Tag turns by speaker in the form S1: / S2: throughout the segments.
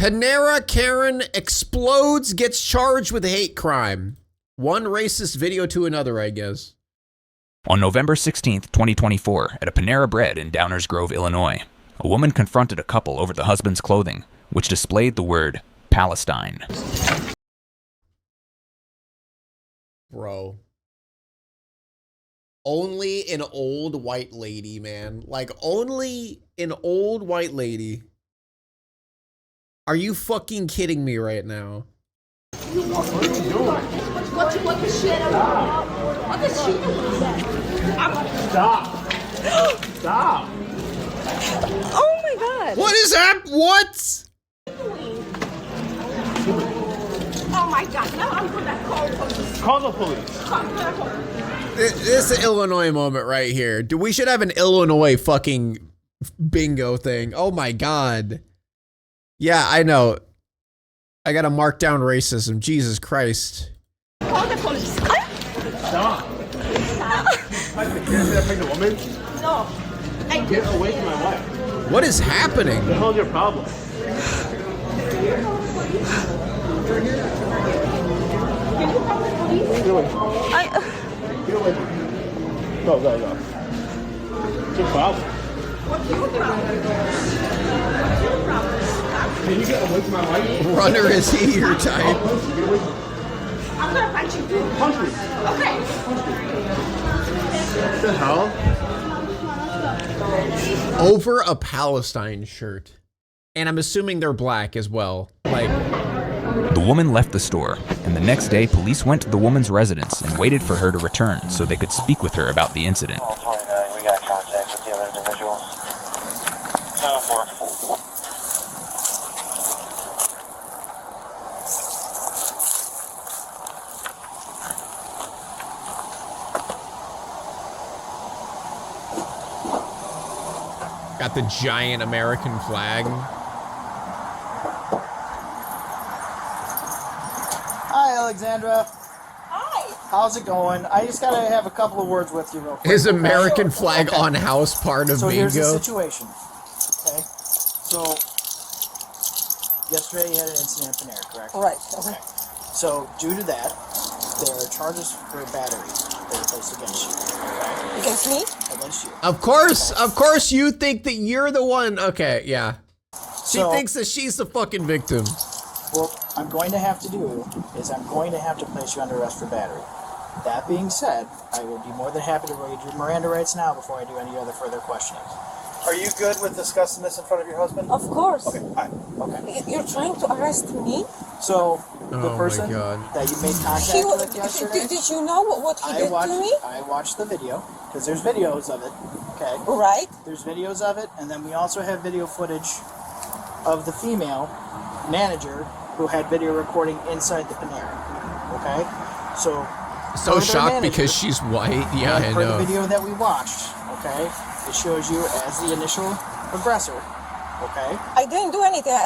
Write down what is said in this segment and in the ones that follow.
S1: Panera Karen explodes, gets charged with hate crime. One racist video to another, I guess.
S2: On November 16th, 2024, at a Panera Bread in Downers Grove, Illinois, a woman confronted a couple over the husband's clothing, which displayed the word Palestine.
S1: Bro. Only an old white lady, man. Like, only an old white lady. Are you fucking kidding me right now?
S3: What the shit? What the shit?
S4: Stop. Stop.
S3: Oh my god.
S1: What is that? What?
S3: Oh my god. Now I'm gonna call police.
S4: Call the police.
S3: Call the police.
S1: This is an Illinois moment right here. We should have an Illinois fucking bingo thing. Oh my god. Yeah, I know. I gotta mark down racism. Jesus Christ.
S3: Call the police.
S4: Stop.
S3: Stop.
S4: Can I say that pregnant woman?
S3: No.
S4: Get away from my wife.
S1: What is happening?
S4: What the hell is your problem?
S3: Can you call the police?
S4: Get away. Get away from me. Go. What's your problem?
S3: What's your problem? What's your problem?
S4: Can you get away from my wife?
S1: Runner is he your type?
S4: Get away from me.
S3: I'm gonna punch you too.
S4: Punch me.
S3: Okay.
S4: What the hell?
S1: Over a Palestine shirt. And I'm assuming they're black as well. Like,
S2: The woman left the store, and the next day police went to the woman's residence and waited for her to return so they could speak with her about the incident.
S5: All 29, we got contact with the other individuals. 904.
S1: got the giant American flag.
S6: Hi, Alexandra.
S3: Hi.
S6: How's it going? I just gotta have a couple of words with you real quick.
S1: Is American flag
S6: Okay.
S1: on house part of
S6: So here's the
S1: bingo?
S6: situation. Okay. So yesterday you had an incident in Panera, correct?
S3: Right.
S6: Okay. So due to that, there are charges for battery that are placed against you. Okay?
S3: Against me?
S6: Against you.
S1: Of course you think that you're the one. Okay, yeah. She
S6: So-
S1: thinks that she's the fucking victim.
S6: What I'm going to have to do is I'm going to have to place you under arrest for battery. That being said, I will be more than happy to read your Miranda rights now before I do any other further questioning. Are you good with discussing this in front of your husband?
S3: Of course.
S6: Okay, all right, okay.
S3: You're trying to arrest me?
S6: So,
S1: Oh
S6: the
S1: my
S6: person
S1: God.
S6: that you made contact
S3: He,
S6: with yesterday,
S3: did you know what he did to me?
S6: I watched the video, because there's videos of it, okay?
S3: Right.
S6: There's videos of it, and then we also have video footage of the female manager who had video recording inside the Panera, okay? So,
S1: So
S6: per their
S1: shocked
S6: manager,
S1: because she's white. Yeah, I
S6: per the
S1: know.
S6: video that we watched, okay, it shows you as the initial aggressor, okay?
S3: I didn't do anything.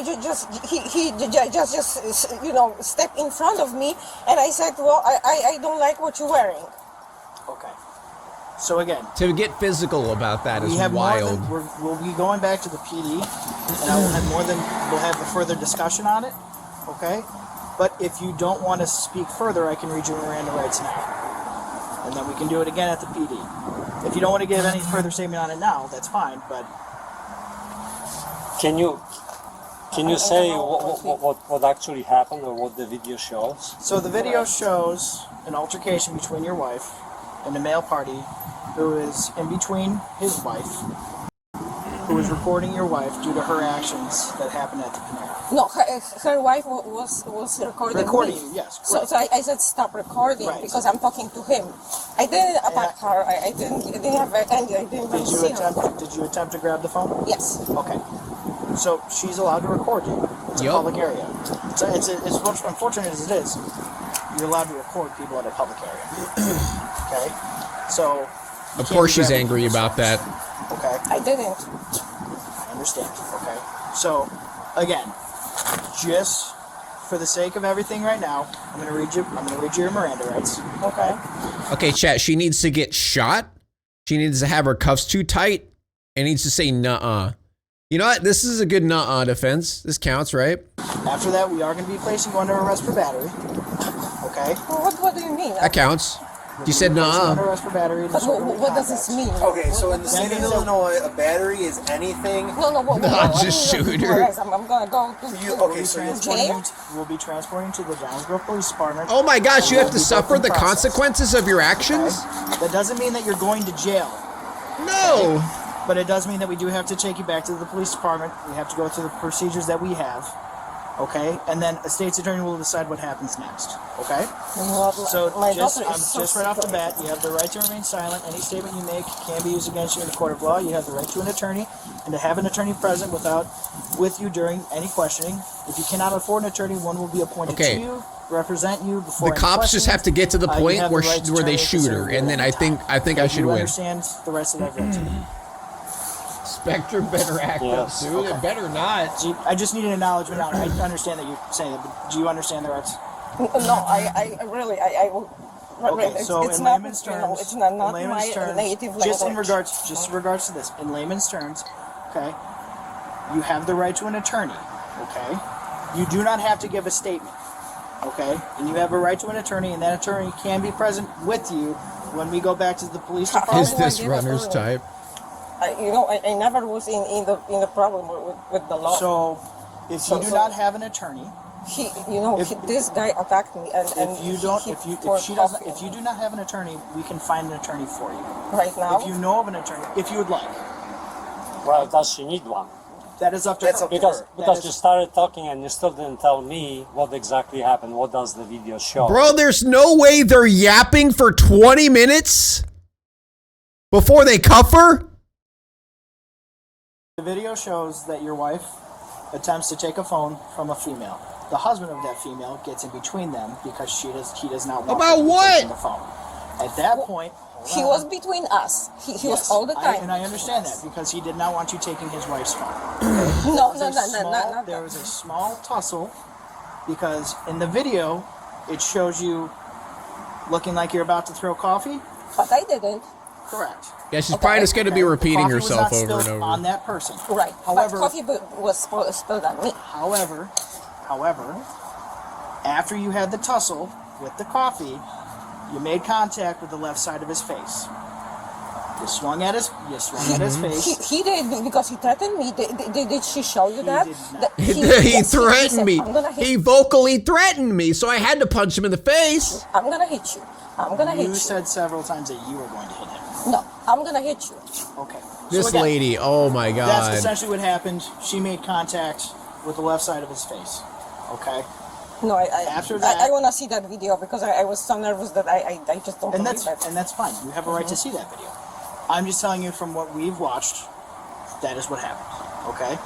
S3: He just you know, stepped in front of me, and I said, well, I don't like what you're wearing.
S6: Okay. So again,
S1: To get physical about that is
S6: we have
S1: wild.
S6: more than, we'll be going back to the PD, and I will have we'll have a further discussion on it, okay? But if you don't want to speak further, I can read your Miranda rights now. And then we can do it again at the PD. If you don't want to give any further statement on it now, that's fine, but
S7: Can you say what actually happened or what the video shows?
S6: so the video shows an altercation between your wife and a male party who is in between his wife, who is recording your wife due to her actions that happened at the Panera.
S3: No, her wife was recording
S6: Recording
S3: me.
S6: you, yes,
S3: So,
S6: correct.
S3: so I said stop recording
S6: Right.
S3: because I'm talking to him. I didn't attack her. I didn't have any. I didn't even see her.
S6: Did you attempt to grab the phone?
S3: Yes.
S6: Okay. So she's allowed to record you. It's a
S1: Yup.
S6: public area. So it's unfortunate as it is, you're allowed to record people at a public area. Okay? So you
S1: Of
S6: can't
S1: course
S6: be
S1: she's
S6: grabbing
S1: angry
S6: people's
S1: about that.
S6: phones. Okay?
S3: I didn't.
S6: I understand. Okay? So again, just for the sake of everything right now, I'm gonna read you your Miranda rights. Okay?
S1: Okay, chat, she needs to get shot. She needs to have her cuffs too tight and needs to say nuh-uh. You know what? This is a good defense. This counts, right?
S6: After that, we are going to be placing you under arrest for battery. Okay?
S3: What do you mean?
S1: That counts. You said
S6: Placing you under
S1: nuh-uh.
S6: arrest for battery.
S3: But what does this mean?
S8: Okay, so in the state of
S6: means that-
S8: Illinois, a battery is anything.
S3: No, what
S1: just
S3: do you mean?
S1: shoot her.
S3: I'm gonna go to
S8: Okay, so
S6: We'll be transporting to the Downs Grove Police Department.
S1: Oh my gosh, you have to
S6: We'll be
S1: suffer
S6: booked
S1: the
S6: in process.
S1: consequences of your actions?
S6: Okay? That doesn't mean that you're going to jail.
S1: No.
S6: But it does mean that we do have to take you back to the police department. We have to go through the procedures that we have. Okay? And then a state's attorney will decide what happens next. Okay? So just right off the bat, you have the right to remain silent. Any statement you make can be used against you in a court of law. You have the right to an attorney and to have an attorney present with you during any questioning. If you cannot afford an attorney, one will be appointed
S1: Okay.
S6: to you, represent you before
S1: The
S6: any
S1: cops just
S6: questioning.
S1: have to get to the
S6: You
S1: point
S6: have the
S1: where
S6: right to
S1: where they
S6: terminate the
S1: shoot her,
S6: civil
S1: and then I think I should
S6: you
S1: win.
S6: understand the rights that I've read to you.
S1: Spectre better act
S7: Yes.
S1: up, dude. It better not.
S6: I just need an acknowledgement now. I understand that you're saying that, but do you understand the rights?
S3: No, I really, I will.
S6: Okay, so
S3: it's
S6: in
S3: not,
S6: layman's
S3: you know,
S6: terms,
S3: it's not
S6: in
S3: my
S6: layman's terms,
S3: native language.
S6: just in regards to this, in layman's terms, okay, you have the right to an attorney, okay? You do not have to give a statement, okay? And you have a right to an attorney, and that attorney can be present with you when we go back to the police department.
S1: Is this runner's type?
S3: I never was in the problem with the law.
S6: So, if you do not have an attorney,
S3: This guy attacked me, and
S6: if you do not have an attorney, we can find an attorney for you.
S3: right now.
S6: If you know of an attorney, if you would like,
S7: Well, does she need one?
S6: that is up to
S8: That's
S6: her.
S8: up to
S7: Because
S8: her.
S7: because you started talking and you still didn't tell me what exactly happened. What does the video show?
S1: Bro, there's no way they're yapping for 20 minutes before they cuff her?
S6: The video shows that your wife attempts to take a phone from a female. The husband of that female gets in between them because he does not want
S1: About
S6: her to be
S1: what?
S6: taking the phone. At that point,
S3: He was between us. He was all the time.
S6: and I understand that because he did not want you taking his wife's phone.
S3: No,
S6: There was a small tussle because in the video it shows you looking like you're about to throw coffee.
S3: But I didn't.
S6: Correct.
S1: Yeah, she's probably just going to be
S6: The
S1: repeating
S6: coffee was
S1: herself
S6: not
S1: over and
S6: spilled
S1: over.
S6: on that person.
S3: Right.
S6: However,
S3: but coffee was spilled on me.
S6: However, after you had the tussle with the coffee, you made contact with the left side of his face. You swung at his face.
S3: He did because he threatened me. Did she show you that?
S6: did not.
S1: He
S3: Yes,
S1: threatened
S3: said,
S1: me.
S3: I'm gonna hit
S1: He vocally threatened me, so I had to punch him in the face.
S3: I'm gonna hit you. I'm gonna hit
S6: You
S3: you.
S6: said several times that you were going to hit him.
S3: No, I'm gonna hit you.
S6: Okay.
S1: This
S6: So again,
S1: lady, oh my
S6: That's
S1: god.
S6: essentially what happened. She made contact with the left side of his face. Okay.
S3: No,
S6: After that-
S3: I wanna see that video because I was so nervous that I just don't
S6: And
S3: believe
S6: that's
S3: it.
S6: fine. You have a right to see that video. I'm just telling you from what we've watched, that is what happened. Okay?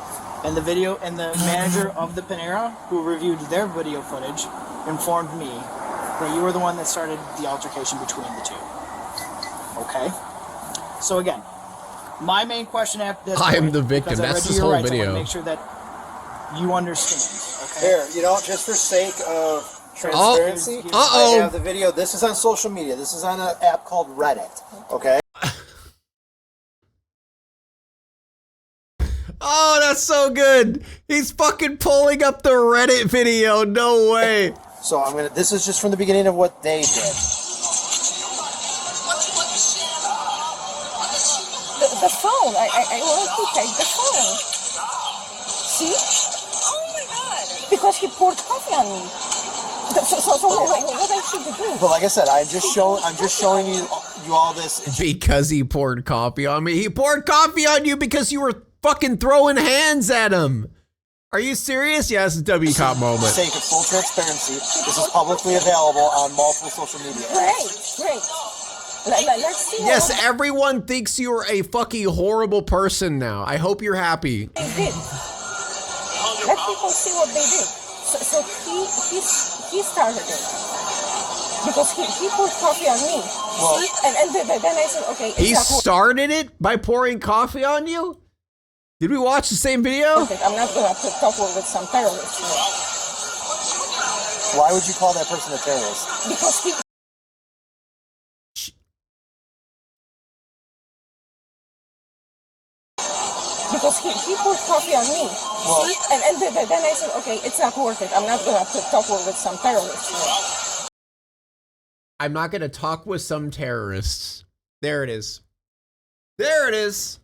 S6: And the video and the manager of the Panera who reviewed their video footage informed me that you were the one that started the altercation between the two. Okay? So again, my main question after this
S1: I am
S6: point,
S1: the victim.
S6: because I
S1: That's
S6: read you
S1: this
S6: your
S1: whole
S6: rights, I
S1: video.
S6: want to make sure that you understand. Okay?
S8: Here, just for sake of transparency,
S1: Uh-oh.
S8: I have the video. This is on social media. This is on an app called Reddit. Okay?
S1: Oh, that's so good. He's fucking pulling up the Reddit video. No way.
S8: So this is just from the beginning of what they did.
S3: The phone. I want to take the phone. See? Oh my god. Because he poured coffee on me. So what I should do?
S8: But like I said, I'm just showing you all this.
S1: Because he poured coffee on me. He poured coffee on you because you were fucking throwing hands at him. Are you serious? Yeah, this is a W Cop
S8: For the
S1: moment.
S8: sake of full transparency, this is publicly available on multiple social media.
S3: Great. Let's see.
S1: Yes,
S3: what
S1: everyone thinks you're a fucking horrible person now. I hope you're happy.
S3: they did. Let people see what they did. So he started it because he poured coffee on me.
S8: Well-
S3: See? And then I said, okay.
S1: He
S3: it's not
S1: started it by pouring coffee on you? Did we watch the same video?
S3: perfect. I'm not gonna put couple with some terrorists.
S8: Why would you call that person a terrorist?
S3: Because he poured coffee on me. See? And then I said, okay, it's not worth it. I'm not going to talk with some terrorists.
S1: I'm not gonna talk with some terrorists. There it is. There it is.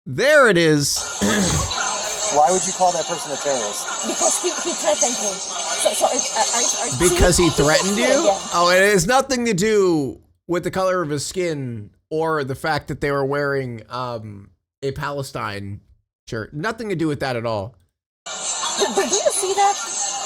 S1: There it is.
S8: Why would you call that person a terrorist?
S3: Because he threatened me.
S1: Because he threatened you?
S3: Yeah.
S1: Oh, it has nothing to do with the color of his skin or the fact that they were wearing a Palestine shirt. Nothing to do with that at all.
S3: But do you see that?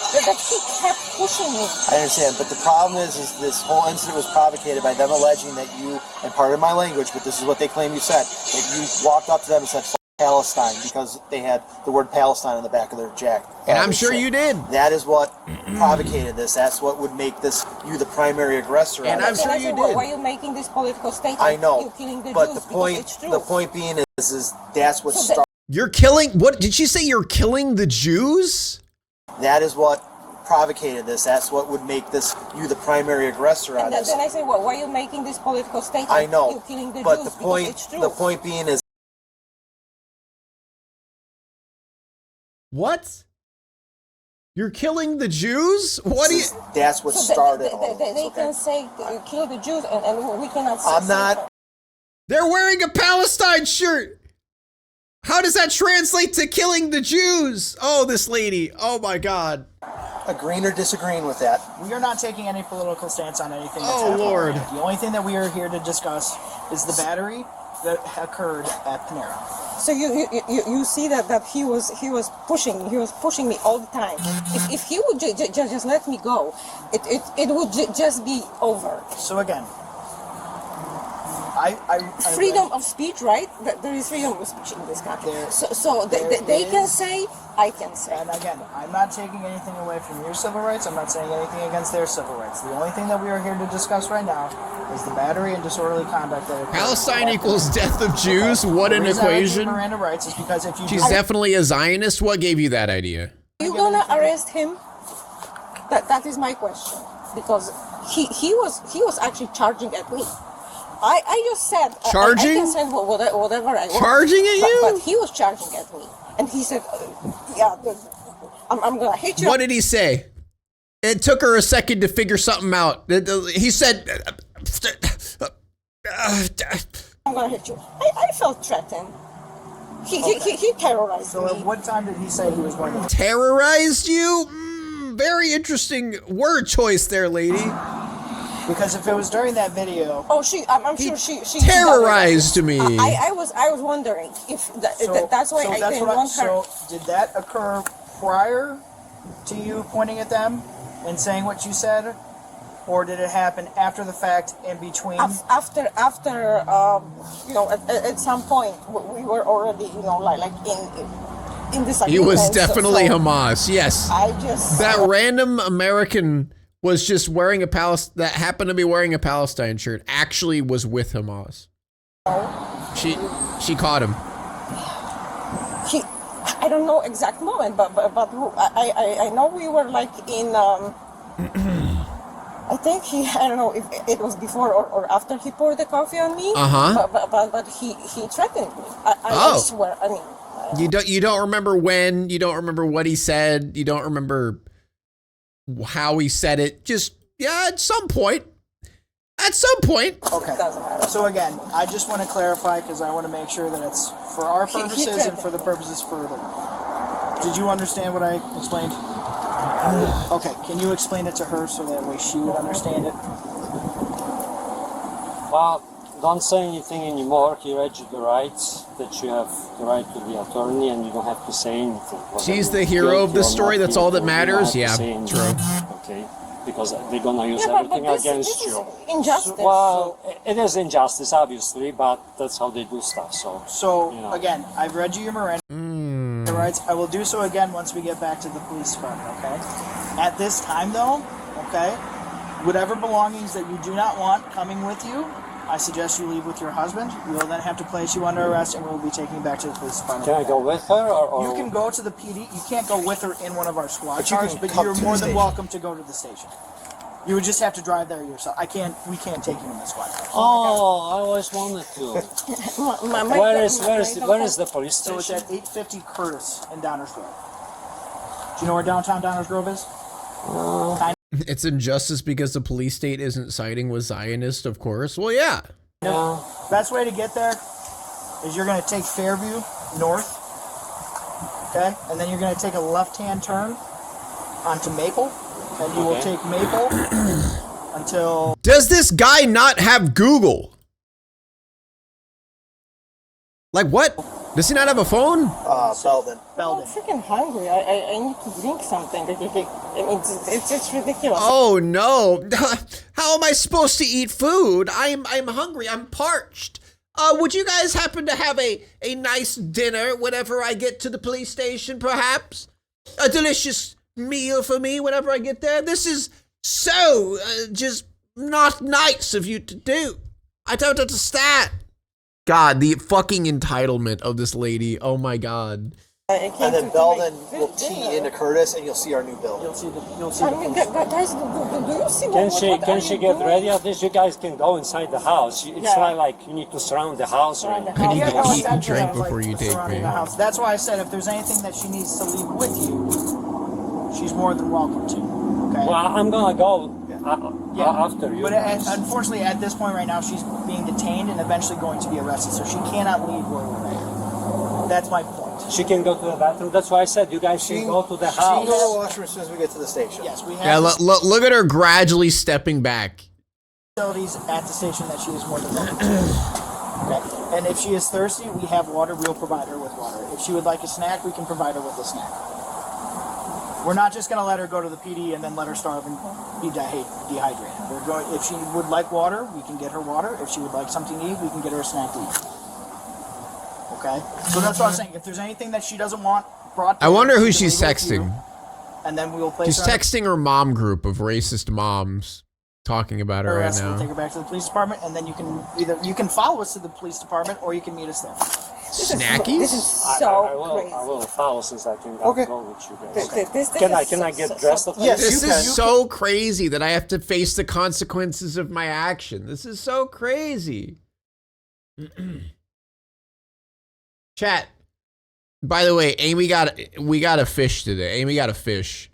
S3: That he kept pushing me.
S8: I understand, but the problem is this whole incident was provocated by them alleging that you, and pardon my language, but this is what they claim you said, that you walked up to them and said, "F Palestine," because they had the word Palestine on the back of their jacket.
S1: And I'm sure you did.
S8: That is what provocated this. That's what would make this you the primary aggressor.
S1: And I'm sure you did.
S3: Why are you making this political statement?
S8: I know,
S3: You're killing the
S8: but
S3: Jews
S8: the point being is that's what started.
S1: You're killing, what, did she say you're killing the Jews?
S8: That is what provocated this. That's what would make this you the primary aggressor on this.
S3: Then I say, well, why are you making this political statement?
S8: I know,
S3: You're killing the
S8: but
S3: Jews
S8: the point being is.
S1: What? You're killing the Jews? What do you?
S8: That's what started all
S3: They
S8: this.
S3: can say kill the Jews, and we cannot say.
S8: I'm not.
S1: They're wearing a Palestine shirt. How does that translate to killing the Jews? Oh, this lady. Oh my God.
S8: Agreeing or disagreeing with that.
S6: We are not taking any political stance on anything that's
S1: Oh,
S6: happening.
S1: Lord.
S6: The only thing that we are here to discuss is the battery that occurred at Panera.
S3: So you see that he was pushing me all the time. If he would just let me go, it would just be over.
S6: So again,
S3: freedom of speech, right? There is freedom of speech in this country. They can say, I can say.
S6: And again, I'm not taking anything away from your civil rights. I'm not saying anything against their civil rights. The only thing that we are here to discuss right now is the battery and disorderly conduct that occurred.
S1: Palestine equals death of Jews? What an equation.
S6: Miranda rights is because if you
S1: She's definitely a Zionist. What gave you that idea?
S3: Are you gonna arrest him? That is my question, because he was actually charging at me. I just said
S1: charging.
S3: I can send whatever I want.
S1: Charging at you?
S3: But he was charging at me, and he said, "Yeah, I'm gonna hit you."
S1: What did he say? It took her a second to figure something out. He said,
S3: "I'm gonna hit you." I felt threatened. He terrorized me.
S6: So at what time did he say he was going to
S1: terrorized you? Very interesting word choice there, lady.
S6: Because if it was during that video,
S3: I'm sure she
S1: terrorized me.
S3: I was wondering if that's why I didn't want her.
S6: So did that occur prior to you pointing at them and saying what you said, or did it happen after the fact, in between?
S3: After at some point we were already like in this.
S1: He was definitely Hamas. Yes.
S3: That
S1: random American was just wearing that happened to be wearing a Palestine shirt, actually was with Hamas. She caught him.
S3: I don't know exact moment, but I know we were like in I think I don't know if it was before or after he poured the coffee on me. But he threatened me. I swear. I mean,
S1: you don't remember when, you don't remember what he said, you don't remember how he said it. Just at some point.
S6: Okay. So again, I just want to clarify because I want to make sure that it's for our purposes and for the purposes further. Did you understand what I explained? Okay. Can you explain it to her so that way she would understand it?
S7: Well, don't say anything anymore. He read you the rights, that you have the right to the attorney and you don't have to say anything.
S1: She's the hero of the story, that's all that matters? Yeah, true.
S7: Okay, because they're gonna use everything against you.
S3: Injustice.
S7: It is injustice, obviously, but that's how they do stuff, so
S6: again, I've read you your Miranda rights. I will do so again once we get back to the police department, okay? At this time, though, okay, whatever belongings that you do not want coming with you, I suggest you leave with your husband. We will then have to place you under arrest, and we will be taking you back to the police department.
S7: Can I go with her, or
S6: you can go to the PD. You can't go with her in one of our squad cars, but you're more than welcome to go to the station. You would just have to drive there yourself. We can't take you in this way.
S7: Oh, I always wanted to. Where is the police
S6: So
S7: station?
S6: it's at 850 Curtis in Downers Grove. Do you know where downtown Downers Grove is?
S1: It's injustice because the police state isn't siding with Zionists, of course. Well, yeah.
S7: Yeah.
S6: Best way to get there is you're going to take Fairview north, okay? And then you're going to take a left-hand turn onto Maple, and you will take Maple until...
S1: Does this guy not have Google? Like what? Does he not have a phone?
S8: Belden.
S3: I'm freaking hungry. I need to drink something. I mean, it's ridiculous.
S1: Oh no. How am I supposed to eat food? I'm hungry. I'm parched. Would you guys happen to have a nice dinner whenever I get to the police station, perhaps? A delicious meal for me whenever I get there? This is so just not nice of you to do. I don't understand. God, the fucking entitlement of this lady. Oh my God.
S6: And then Belden will tee into Curtis, and you'll see our new building. You'll see the.
S3: Guys, do you see
S7: Can she get ready at this? You guys can go inside the house. It's not like you need to surround the house or anything.
S1: I need to eat and drink before you take me.
S6: That's why I said if there's anything that she needs to leave with you, she's more than welcome to. Okay.
S7: Well, I'm gonna go after you.
S6: But unfortunately, at this point right now, she's being detained and eventually going to be arrested, so she cannot leave where we're at. That's my point.
S7: She can go to the bathroom. That's why I said you guys can go to the
S8: She can
S7: house.
S8: go to the washroom as soon as we get to the station.
S6: Yes, we have
S1: Yeah, look at her gradually stepping back.
S6: facilities at the station that she is more than welcome to. Okay. And if she is thirsty, we have water. We'll provide her with water. If she would like a snack, we can provide her with a snack. We're not just going to let her go to the PD and then let her starve and be dehydrated. We're going. If she would like water, we can get her water. If she would like something to eat, we can get her a snack to eat. Okay. So that's what I'm saying. If there's anything that she doesn't want brought,
S1: I wonder who
S6: she
S1: she's
S6: can leave with you,
S1: texting.
S6: and then we will place
S1: She's
S6: her.
S1: texting her mom group of racist moms talking about her right
S6: We'll take
S1: now.
S6: her back to the police department, and then you can follow us to the police department, or you can meet us there.
S1: Snackies?
S3: This is so crazy.
S7: I will follow since I can go with you guys.
S3: This
S7: Can I
S3: is
S7: get dressed up?
S8: Yes,
S1: This
S8: you can.
S1: is so crazy that I have to face the consequences of my action. This is so crazy. Chat. By the way, we got a fish today. Amy got a fish.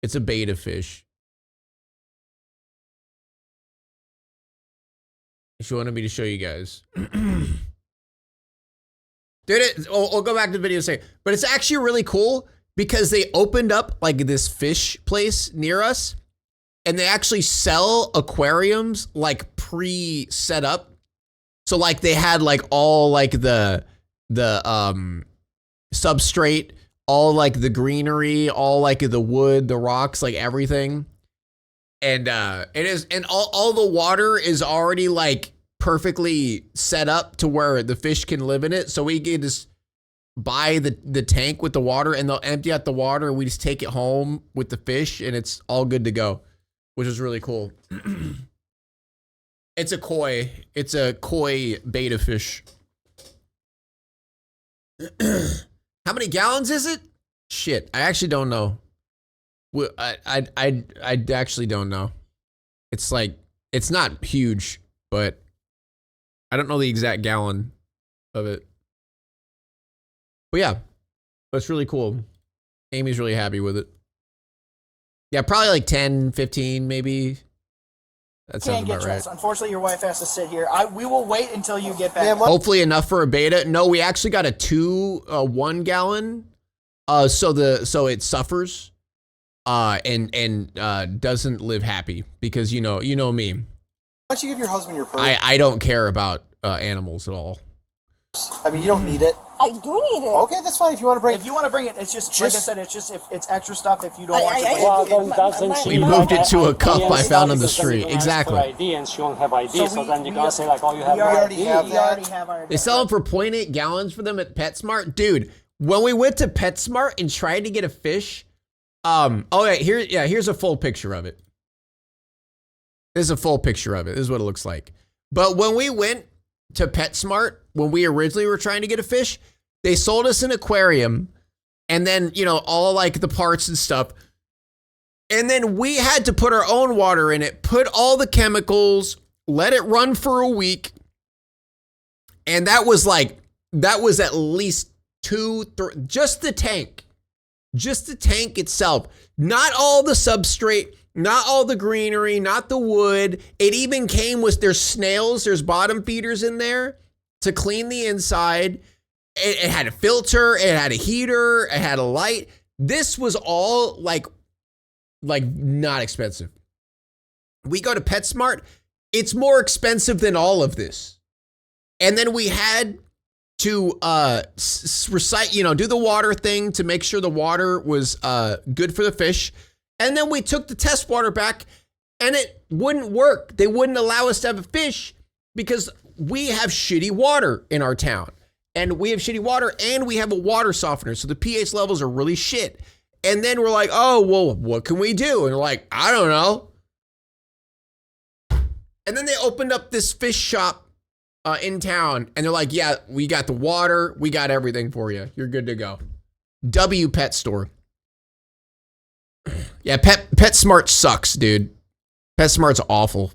S1: It's a beta fish. She wanted me to show you guys. Dude, I'll go back to the video and say, but it's actually really cool because they opened up like this fish place near us and they actually sell aquariums like pre-set up. So like they had like all like the substrate, all like the greenery, all like the wood, the rocks, like everything. And it is, and all the water is already like perfectly set up to where the fish can live in it. So we can just buy the tank with the water and they'll empty out the water and we just take it home with the fish and it's all good to go, which is really cool. It's a koi beta fish. How many gallons is it? Shit, I actually don't know. I actually don't know. It's like, it's not huge, but I don't know the exact gallon of it. But yeah, it's really cool. Amy's really happy with it. Yeah, probably like 10, 15 maybe. That sounds
S6: Can't get
S1: about right.
S6: dressed. Unfortunately, your wife has to sit here. We will wait until you get back.
S8: Yeah,
S1: Hopefully enough for a beta. No, we actually got a 1 gallon. So it suffers. And doesn't live happy because you know me.
S8: Why don't you give your husband your purse?
S1: I don't care about animals at all.
S8: I mean, you don't need it.
S3: I do need it.
S8: Okay, that's fine if you want to bring it.
S6: If you want to bring it, it's just like I said. It's just if it's extra stuff. If you don't want to bring
S7: Well,
S6: it,
S7: then doesn't she?
S1: We moved it to a cup I found on the
S7: because then
S1: street.
S7: you're gonna ask
S1: Exactly.
S7: for ID and she won't have ID,
S6: So
S7: so
S6: we-
S7: then you're
S6: we
S7: gonna
S6: are-
S7: say like, oh, you have
S6: we
S7: no
S6: already
S7: ID.
S6: have. We already have our.
S1: They sell them for 0.8 gallons for them at PetSmart. Dude, when we went to PetSmart and tried to get a fish, here's a full picture of it. This is a full picture of it. This is what it looks like. But when we went to PetSmart, when we originally were trying to get a fish, they sold us an aquarium and then, all like the parts and stuff. And then we had to put our own water in it, put all the chemicals, let it run for a week. And that was at least just the tank itself, not all the substrate, not all the greenery, not the wood. It even came with, there's snails, there's bottom feeders in there to clean the inside. It had a filter, it had a heater, it had a light. This was all like not expensive. We go to PetSmart, it's more expensive than all of this. And then we had to recite, do the water thing to make sure the water was good for the fish. And then we took the test water back and it wouldn't work. They wouldn't allow us to have a fish because we have shitty water in our town. And we have shitty water and we have a water softener. So the pH levels are really shit. And then we're like, oh, well, what can we do? And we're like, I don't know. And then they opened up this fish shop in town. And they're like, yeah, we got the water. We got everything for you. You're good to go. W Pet Store. Yeah, PetSmart sucks, dude. PetSmart's awful.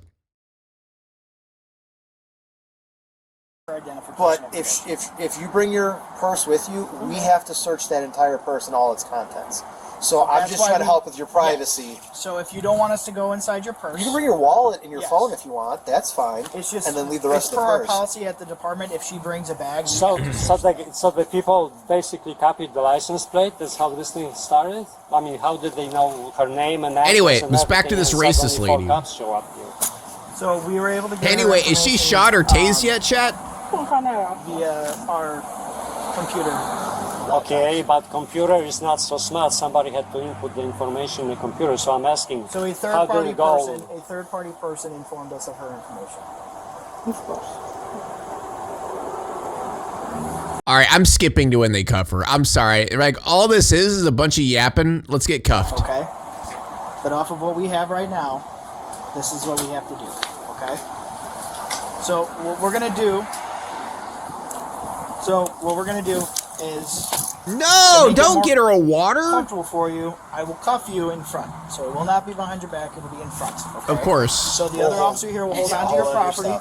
S8: But if you bring your purse with you, we have to search that entire purse and all its contents. So I'm just trying to help with your privacy.
S6: Yeah. So if you don't want us to go inside your purse,
S8: you can bring your wallet and your phone if you want. That's fine.
S6: It's just,
S8: and then leave the rest of the
S6: purse.
S8: purse.
S6: Our policy at the department, if she brings a bag.
S7: So the people basically copied the license plate. That's how this thing started. I mean, how did they know her name and address?
S1: Anyway,
S7: and
S1: let's back to this racist lady.
S7: Cops show up here.
S6: So we were able to get.
S1: Anyway, is she shot or tased yet, chat?
S6: Via our computer.
S7: Okay, but computer is not so smart. Somebody had to input the information in the computer. So I'm asking,
S6: so a third party person informed us of her information.
S3: Of course.
S1: All right, I'm skipping to when they cuff her. I'm sorry. Like, all this is a bunch of yapping. Let's get cuffed.
S6: Okay. But off of what we have right now, this is what we have to do. Okay. So what we're gonna do is
S1: no, don't get her a water.
S6: Comfortable for you. I will cuff you in front, so it will not be behind your back. It will be in front. Okay?
S1: Of course.
S6: So the other officer here will hold on to your property.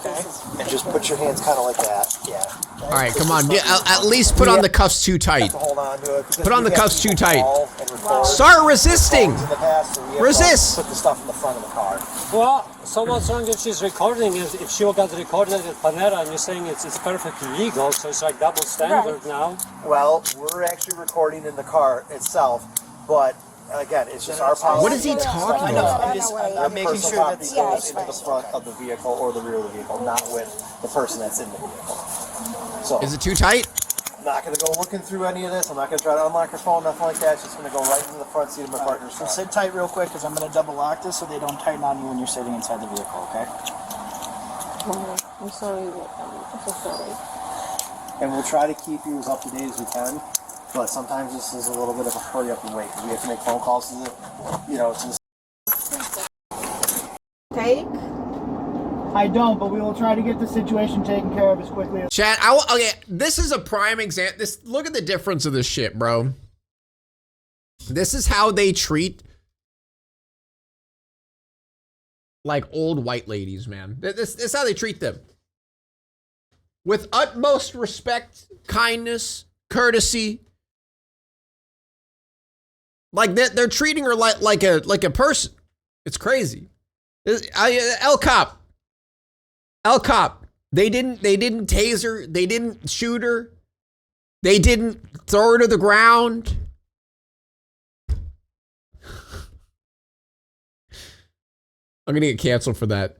S6: Okay.
S8: And just put your hands kind of like that. Yeah. Okay.
S1: All right, come on. At least put on the cuffs too tight.
S8: Hold on to it.
S1: Put on the cuffs too tight. Start resisting. Resist.
S8: Put the stuff in the front of the car.
S7: Well, so what's wrong if she's recording? If she got recorded at Panera and you're saying it's perfectly legal, so it's like double standard now.
S8: Well, we're actually recording in the car itself, but again, it's just our policy.
S1: What is he talking about?
S6: I'm making sure that's
S8: goes into the front of the vehicle or the rear of the vehicle, not with the person that's in the vehicle. So
S1: is it too tight?
S8: I'm not going to go looking through any of this. I'm not going to try to unlock your phone, nothing like that. It's just going to go right into the front seat of my partner's car.
S6: So sit tight real quick because I'm going to double lock this so they don't tighten on you when you're sitting inside the vehicle, okay?
S3: I'm sorry. I'm so sorry.
S8: And we'll try to keep you as up to date as we can, but sometimes this is a little bit of a hurry up and wait because we have to make phone calls to the, to the...
S3: Take?
S6: I don't, but we will try to get the situation taken care of as quickly as...
S1: Chat, okay, this is a prime example. Look at the difference of this shit, bro. This is how they treat like old white ladies, man. This is how they treat them. With utmost respect, kindness, courtesy. Like they're treating her like a person. It's crazy. El Cop. They didn't tase her. They didn't shoot her. They didn't throw her to the ground. I'm gonna get canceled for that.